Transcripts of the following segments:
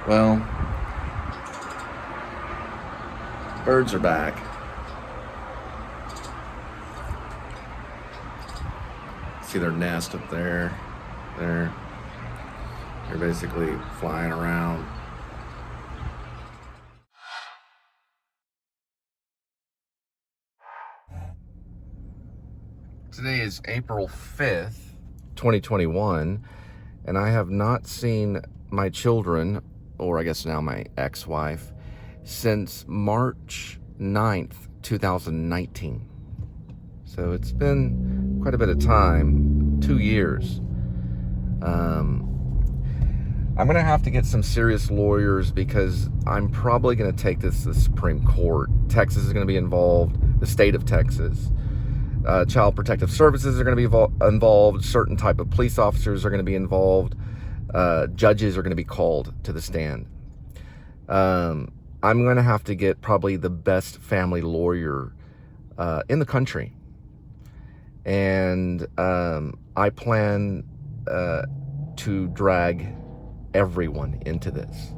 Well, birds are back. See their nest up there. They're basically flying around. Today is April 5th, 2021, and I have not seen my children, or I guess now my ex-wife, since March 9th, 2019. So it's been quite a bit of time, 2 years. I'm going to have to get some serious lawyers because I'm probably going to take this to the Supreme Court. Texas is going to be involved, the state of Texas. Child Protective Services are going to be involved. Certain type of police officers are going to be involved. Judges are going to be called to the stand. I'm going to have to get probably the best family lawyer in the country. And I plan to drag everyone into this.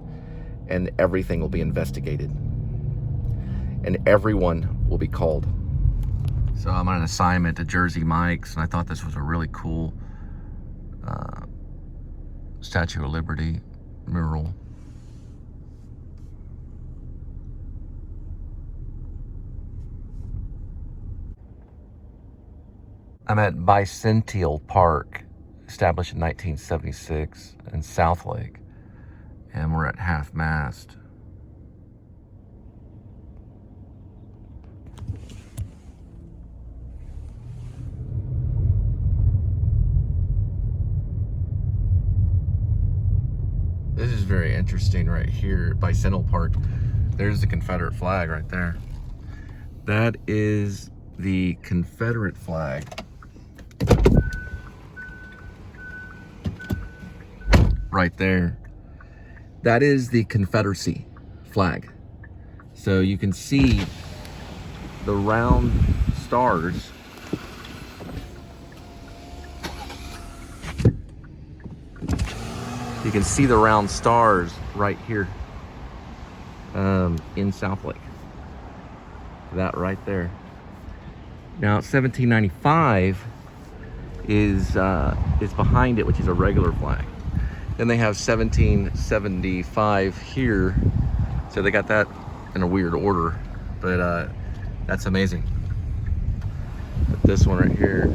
And everything will be investigated. And everyone will be called. So I'm on an assignment at Jersey Mike's, and I thought this was a really cool Statue of Liberty mural. I'm at Bicentennial Park, established in 1976 in Southlake, and we're at half-mast. This is very interesting right here at Bicentennial Park. There's the Confederate flag right there. That is the Confederate flag. Right there. That is the Confederacy flag. So you can see the round stars. You can see the round stars right here in Southlake. That right there. Now 1795 is behind it, which is a regular flag. Then they have 1775 here, so they got that in a weird order, but that's amazing. But this one right here,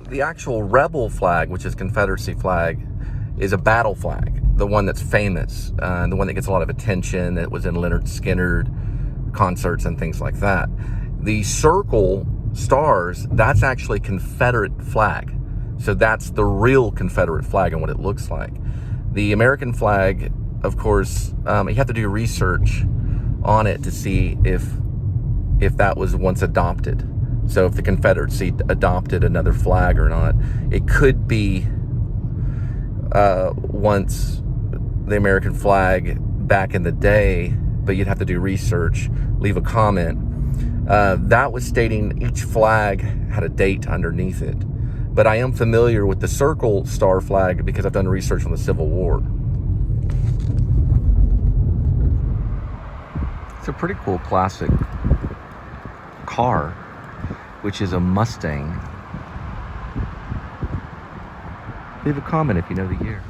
the actual rebel flag, which is Confederacy flag, is a battle flag, the one that's famous, the one that gets a lot of attention, that was in Leonard Skinner concerts and things like that. The circle stars, that's actually Confederate flag. So that's the real Confederate flag and what it looks like. The American flag, of course, you have to do research on it to see if that was once adopted. So if the Confederacy adopted another flag or not. It could be once the American flag back in the day, but you'd have to do research, leave a comment. That was stating each flag had a date underneath it. But I am familiar with the circle star flag because I've done research on the Civil War. It's a pretty cool classic car, which is a Mustang. Leave a comment if you know the year.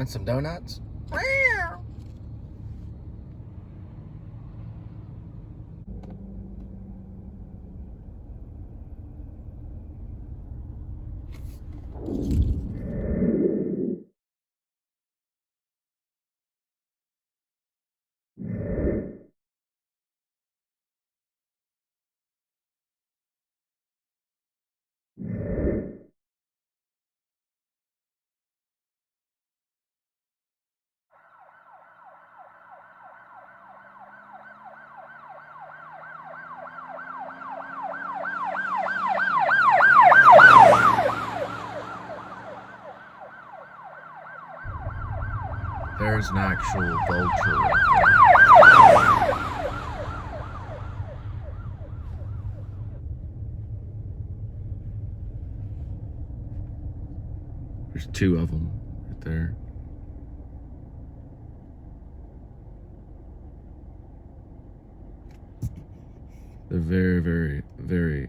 Want some donuts? There's an actual vulture right there. There's two of them right there. They're very, very, very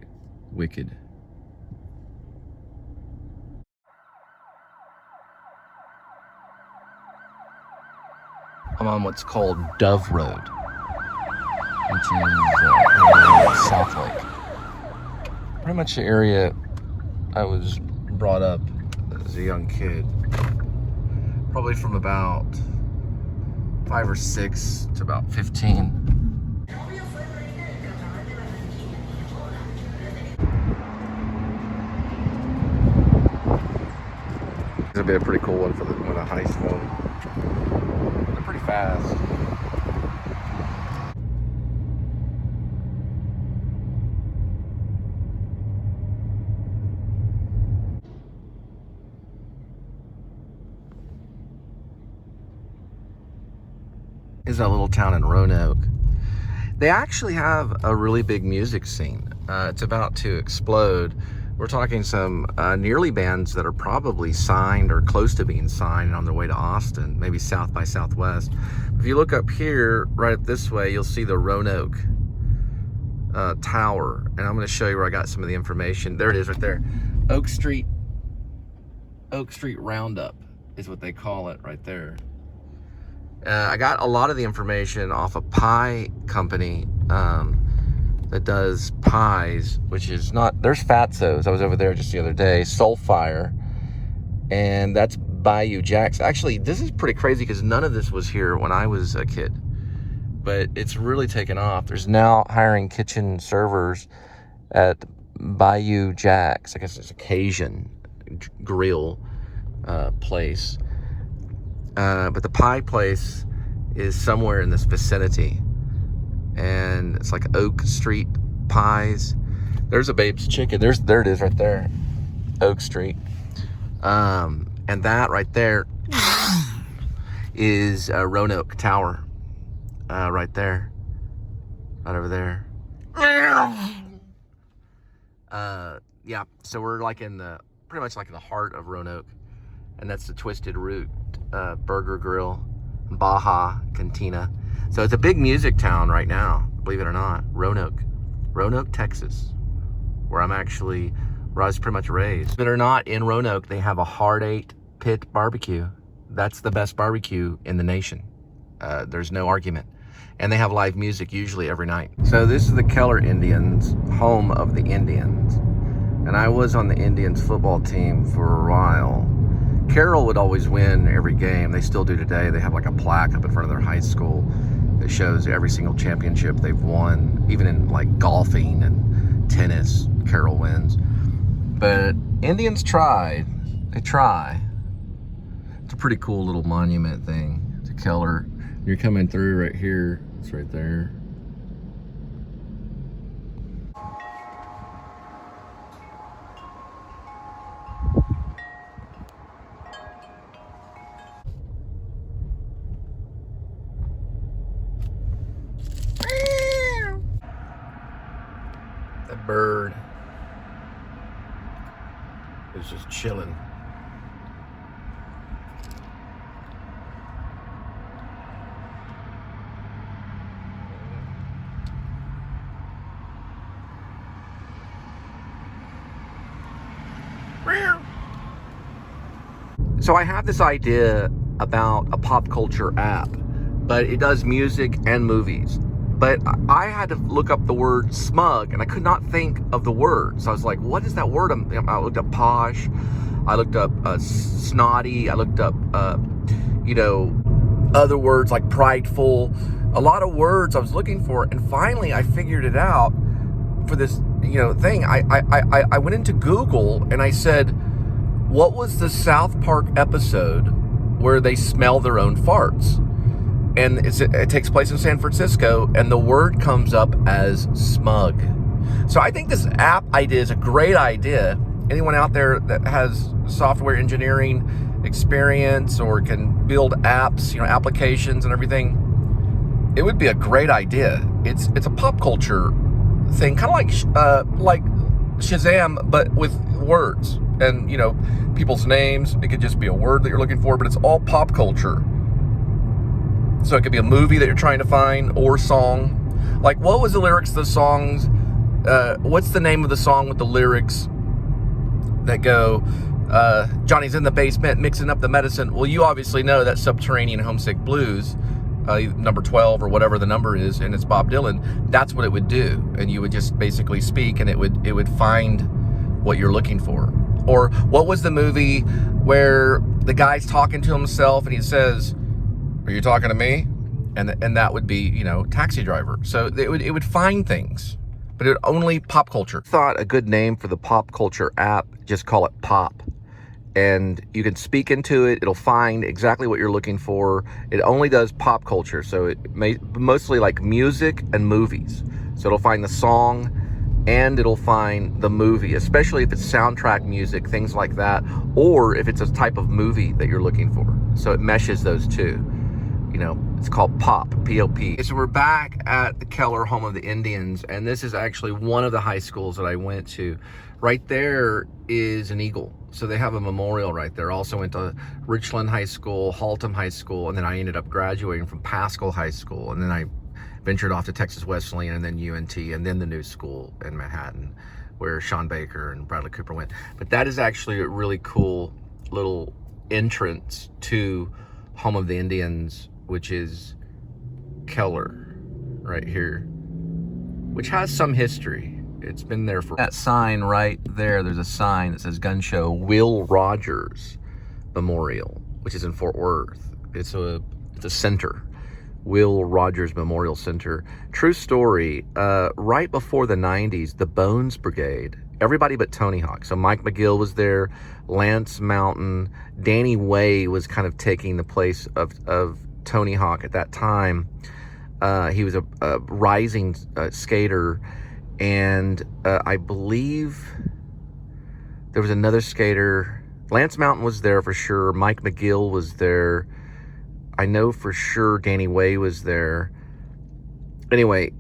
wicked. I'm on what's called Dove Road, which is South Lake. Pretty much the area I was brought up as a young kid. Probably from about 5 or 6 to about 15. This would be a pretty cool one for the heist film. They're pretty fast. Is that little town in Roanoke. They actually have a really big music scene. It's about to explode. We're talking some nearly bands that are probably signed or close to being signed and on their way to Austin, maybe South by Southwest. If you look up here, right up this way, you'll see the Roanoke Tower. And I'm gonna show you where I got some of the information. There it is right there. Oak Street Roundup is what they call it right there. I got a lot of the information off a pie company that does pies, which is not, there's Fatso's. I was over there just the other day, Soulfire, and that's Bayou Jack's. Actually, this is pretty crazy because none of this was here when I was a kid, but it's really taken off. There's now hiring kitchen servers at Bayou Jack's. I guess it's a Cajun grill place. But the pie place is somewhere in this vicinity, and it's like Oak Street Pies. There's a Babe's Chicken. There it is right there, Oak Street. And that right there is Roanoke Tower, right there, right over there. Yeah, so we're like pretty much like in the heart of Roanoke, and that's the Twisted Root Burger Grill, Baja Cantina. So it's a big music town right now, believe it or not. Roanoke, Texas, where I was pretty much raised. Believe it or not, in Roanoke, they have a Hard 8 Pit barbecue. That's the best barbecue in the nation. There's no argument. And they have live music usually every night. So this is the Keller Indians, home of the Indians. And I was on the Indians football team for a while. Carroll would always win every game. They still do today. They have like a plaque up in front of their high school that shows every single championship they've won. Even in like golfing and tennis, Carroll wins. But Indians tried. They try. It's a pretty cool little monument thing to Keller. You're coming through right here. It's right there. That bird is just chilling. So I have this idea about a pop culture app, but it does music and movies. But I had to look up the word smug, and I could not think of the word. So I was like, what is that word? I looked up posh. I looked up snotty. I looked up, other words like prideful. A lot of words I was looking for. And finally, I figured it out for this, thing. I went into Google and I said, what was the South Park episode where they smell their own farts? And it takes place in San Francisco, and the word comes up as smug. So I think this app idea is a great idea. Anyone out there that has software engineering experience or can build apps, applications and everything, it would be a great idea. It's a pop culture thing, kind of like Shazam, but with words and people's names. It could just be a word that you're looking for, but it's all pop culture. So it could be a movie that you're trying to find or song. Like, what was the lyrics of the songs? What's the name of the song with the lyrics that go, Johnny's in the basement mixing up the medicine? Well, you obviously know that Subterranean Homesick Blues, number 12 or whatever the number is, and it's Bob Dylan. That's what it would do. And you would just basically speak, and it would find what you're looking for. Or what was the movie where the guy's talking to himself and he says, "Are you talking to me?" And that would be, Taxi Driver. So it would find things, but it would only pop culture. Thought a good name for the pop culture app, just call it Pop. And you can speak into it. It'll find exactly what you're looking for. It only does pop culture. So it mostly like music and movies. So it'll find the song and it'll find the movie, especially if it's soundtrack music, things like that, or if it's a type of movie that you're looking for. So it meshes those two. It's called POP, P-O-P. So we're back at the Keller, home of the Indians, and this is actually one of the high schools that I went to. Right there is an eagle. So they have a memorial right there. Also went to Richland High School, Haltom High School, and then I ended up graduating from Pascal High School, and then I ventured off to Texas Wesleyan, and then UNT, and then the new school in Manhattan, where Sean Baker and Bradley Cooper went. But that is actually a really cool little entrance to home of the Indians, which is Keller right here, which has some history. It's been there for... That sign right there, there's a sign that says Gun Show Will Rogers Memorial, which is in Fort Worth. It's a center, Will Rogers Memorial Center. True story, right before the 90s, the Bones Brigade, everybody but Tony Hawk. So Mike McGill was there, Lance Mountain, Danny Way was kind of taking the place of Tony Hawk at that time. He was a rising skater, and I believe there was another skater. Lance Mountain was there for sure. Mike McGill was there. I know for sure Danny Way was there. Anyway,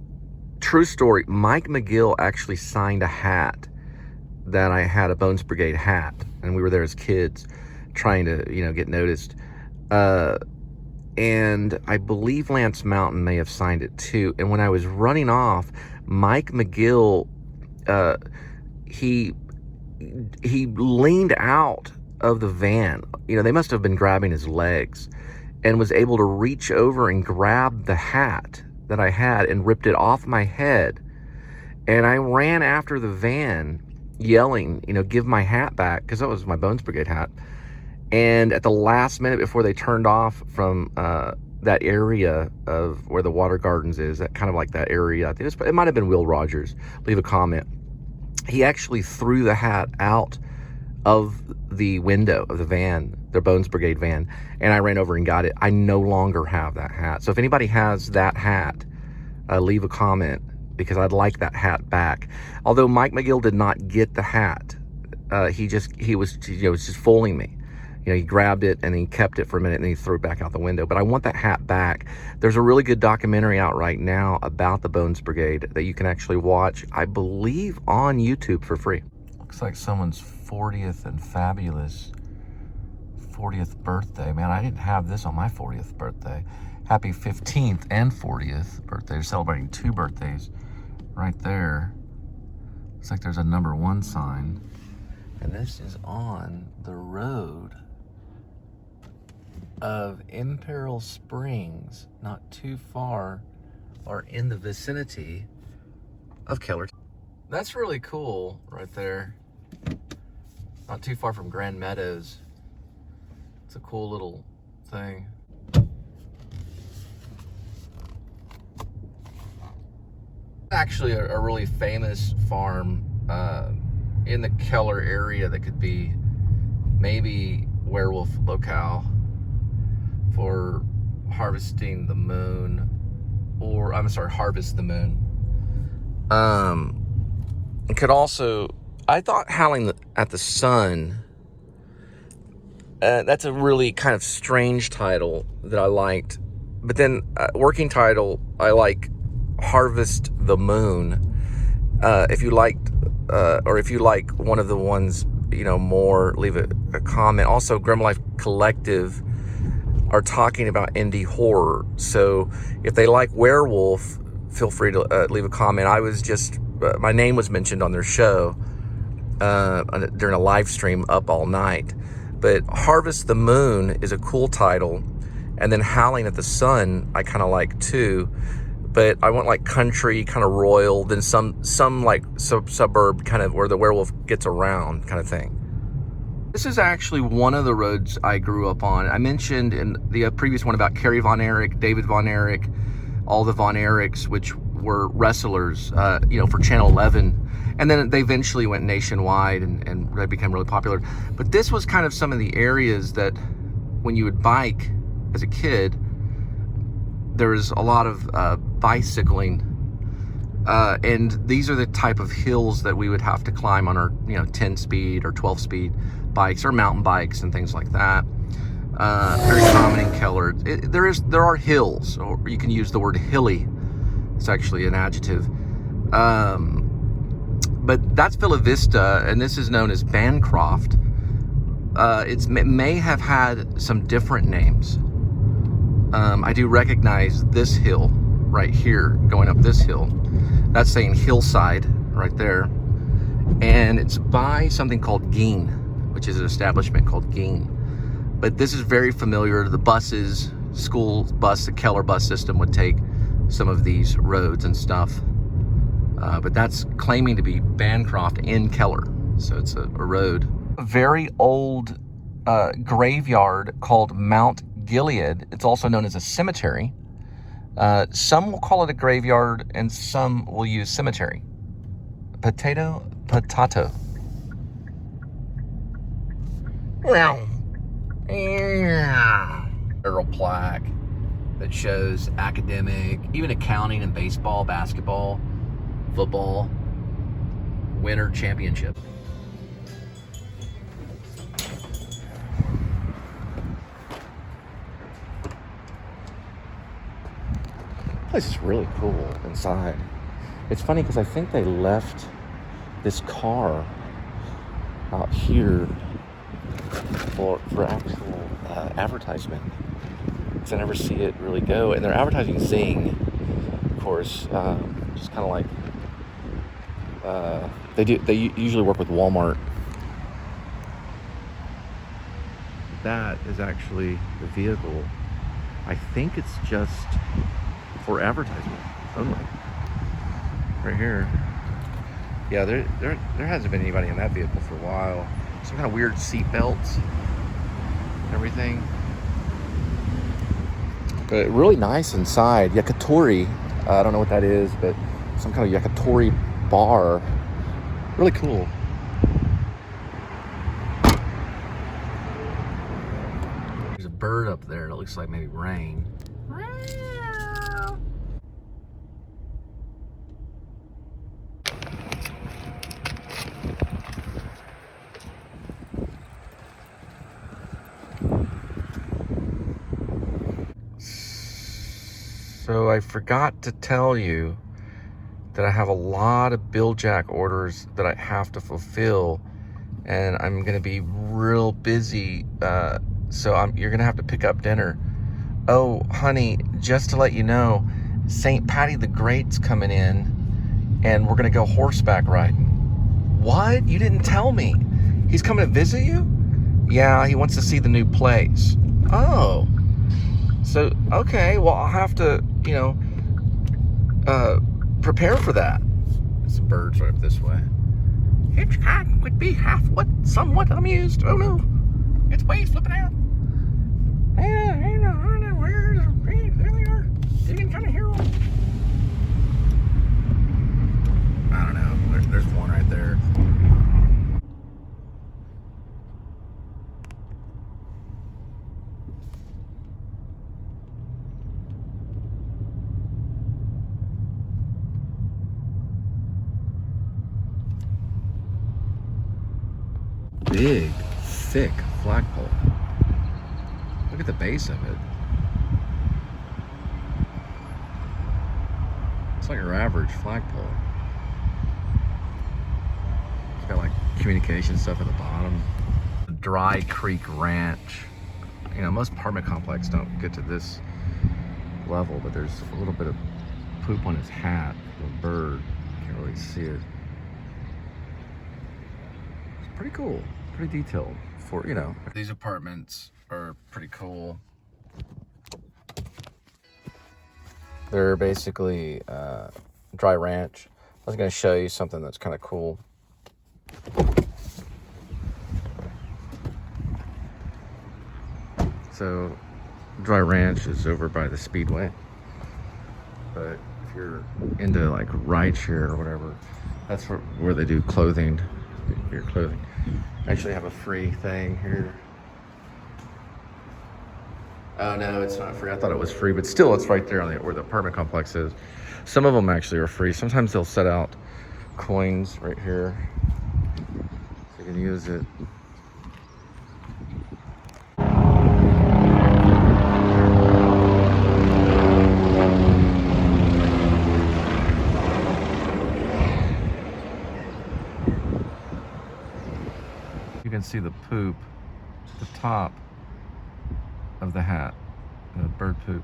true story, Mike McGill actually signed a hat that I had, a Bones Brigade hat, and we were there as kids trying to, get noticed. And I believe Lance Mountain may have signed it too. And when I was running off, Mike McGill, he leaned out of the van. They must have been grabbing his legs, and was able to reach over and grab the hat that I had and ripped it off my head. And I ran after the van yelling, give my hat back, because that was my Bones Brigade hat. And at the last minute before they turned off from that area of where the Water Gardens is, that kind of like that area, I think it might have been Will Rogers, leave a comment. He actually threw the hat out of the window of the van, their Bones Brigade van, and I ran over and got it. I no longer have that hat. So if anybody has that hat, leave a comment, because I'd like that hat back. Although Mike McGill did not get the hat, he was just fooling me. He grabbed it and he kept it for a minute and he threw it back out the window. But I want that hat back. There's a really good documentary out right now about the Bones Brigade that you can actually watch, I believe, on YouTube for free. Looks like someone's 40th and fabulous 40th birthday. Man, I didn't have this on my 40th birthday. Happy 15th and 40th birthday. They're celebrating 2 birthdays right there. Looks like there's a number 1 sign. And this is on the road of Imperial Springs, not too far, or in the vicinity of Keller. That's really cool right there. Not too far from Grand Meadows. It's a cool little thing. Actually a really famous farm in the Keller area that could be maybe Werewolf locale for harvesting the moon, or I'm sorry, harvest the moon. It could also, I thought Howling at the Sun, that's a really kind of strange title that I liked, but then working title, I like Harvest the Moon. If you liked, or if you like one of the ones, you know, more, leave a comment. Also, Grim Life Collective are talking about indie horror. So if they like Werewolf, feel free to leave a comment. I was just, my name was mentioned on their show during a live stream up all night. But Harvest the Moon is a cool title. And then Howling at the Sun, I kind of like too. But I want like country, kind of royal, then some like suburb kind of where the werewolf gets around kind of thing. This is actually one of the roads I grew up on. I mentioned in the previous one about Carrie Von Erich, David Von Erich, all the Von Erichs, which were wrestlers, you know, for Channel 11. And then they eventually went nationwide and they became really popular. But this was kind of some of the areas that when you would bike as a kid, there was a lot of bicycling. And these are the type of hills that we would have to climb on our, you know, 10-speed or 12-speed bikes or mountain bikes and things like that. Very common in Keller. There are hills, or you can use the word hilly. It's actually an adjective. But that's Villa Vista, and this is known as Bancroft. It may have had some different names. I do recognize this hill right here, going up this hill. That's saying hillside right there. And it's by something called Geen, which is an establishment called Geen. But this is very familiar. The buses, school bus, the Keller bus system would take some of these roads and stuff. But that's claiming to be Bancroft in Keller. So it's a road. A very old graveyard called Mount Gilead. It's also known as a cemetery. Some will call it a graveyard and some will use cemetery. Potato. Well, yeah. Little plaque that shows academic, even accounting and baseball, basketball, football, winter championship. This is really cool inside. It's funny because I think they left this car out here for actual advertisement. Because I never see it really go. And they're advertising Zing, of course. Just kind of like they usually work with Walmart. That is actually the vehicle. I think it's just for advertisement only. Right here. Yeah, there hasn't been anybody in that vehicle for a while. Some kind of weird seat belts and everything. But really nice inside. Yakitori. I don't know what that is, but some kind of yakitori bar. Really cool. There's a bird up there. It looks like maybe rain. So I forgot to tell you that I have a lot of Billjack orders that I have to fulfill, and I'm gonna be real busy. So you're gonna have to pick up dinner. Oh, honey, just to let you know, St. Patty the Great's coming in, and we're gonna go horseback riding. What? You didn't tell me. He's coming to visit you? Yeah, he wants to see the new place. Oh, so, okay, well, I'll have to, you know, prepare for that. Some birds right up this way. Hitchcock would be somewhat amused. Oh no, it's waves flipping out. Yeah, I don't know where they are. You can kind of hear them. I don't know. There's one right there. Big, thick flagpole. Look at the base of it. It's like your average flagpole. It's got like communication stuff at the bottom. Dry Creek Ranch. You know, most apartment complexes don't get to this level, but there's a little bit of poop on his hat. A bird. Can't really see it. It's pretty cool. Pretty detailed for, you know. These apartments are pretty cool. They're basically dry ranch. I was going to show you something that's kind of cool. So, dry ranch is over by the Speedway. But if you're into like rideshare or whatever, that's where they do clothing. Your clothing. Actually have a free thing here. Oh no, it's not free. I thought it was free, but still it's right there on where the apartment complex is. Some of them actually are free. Sometimes they'll set out coins right here, so you can use it. You can see the poop at the top of the hat, the bird poop.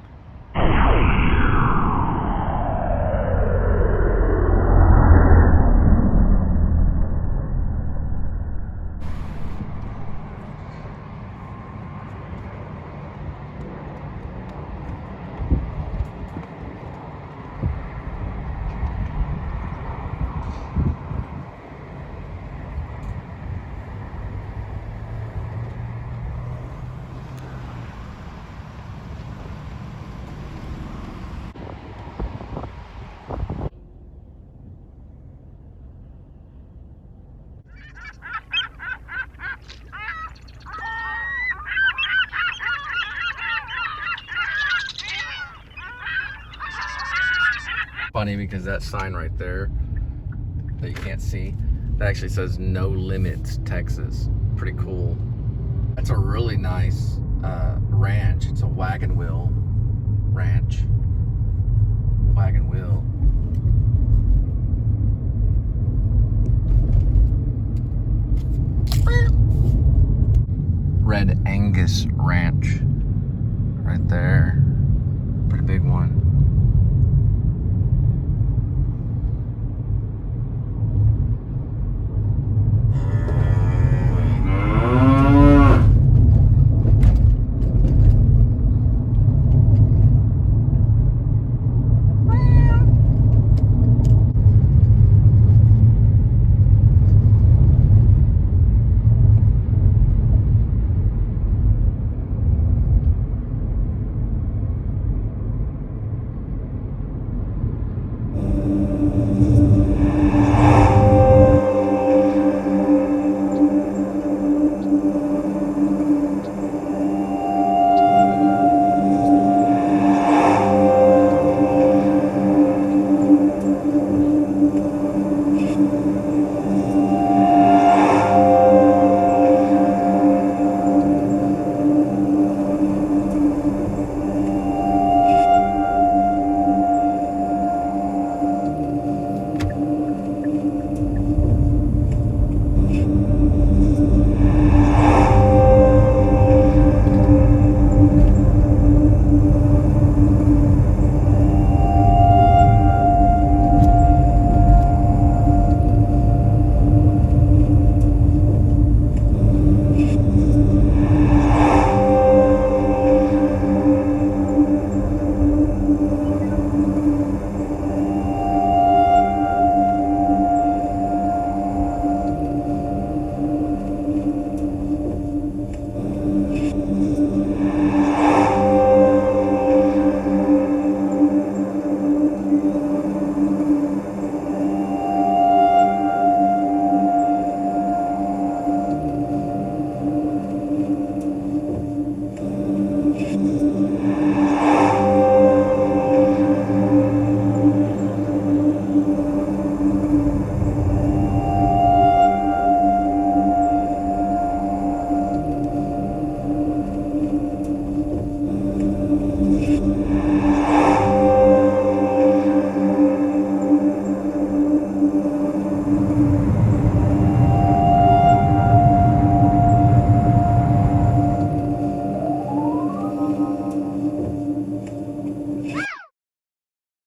Funny because that sign right there that you can't see, that actually says No Limits Texas. Pretty cool. That's a really nice ranch. It's a wagon wheel ranch. Wagon wheel. Red Angus Ranch right there. Pretty big one.